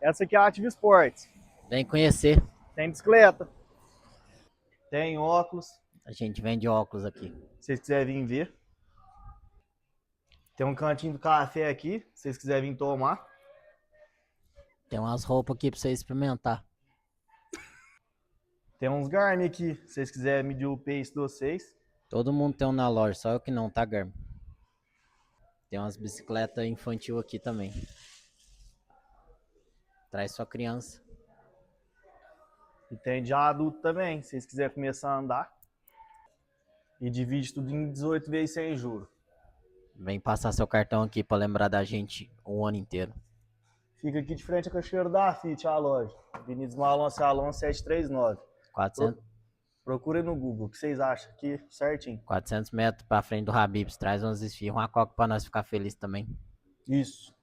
Essa aqui é a Ativa Esportes. Vem conhecer. Tem bicicleta, tem óculos. A gente vende óculos aqui. Se vocês quiserem vir ver. Tem um cantinho do café aqui, se vocês quiserem vir tomar. Tem umas roupas aqui pra você experimentar. Tem uns Garmin aqui, se vocês quiserem medir o pace de vocês. Todo mundo tem um na loja, só eu que não, tá, Garmin? Tem umas bicicletas infantil aqui também. Traz sua criança. E tem de adulto também, se vocês quiserem começar a andar. E divide tudo em 18 vezes sem juros. Vem passar seu cartão aqui pra lembrar da gente o ano inteiro. Fica aqui de frente à Cachoeira da Fit, a loja. Avenida Alonso Alonso 739. 400, Procura no Google, o que vocês acham aqui certinho? 400 metros pra frente do Habib's. Traz umas esfirras, uma coca pra nós ficar felizes também. Isso.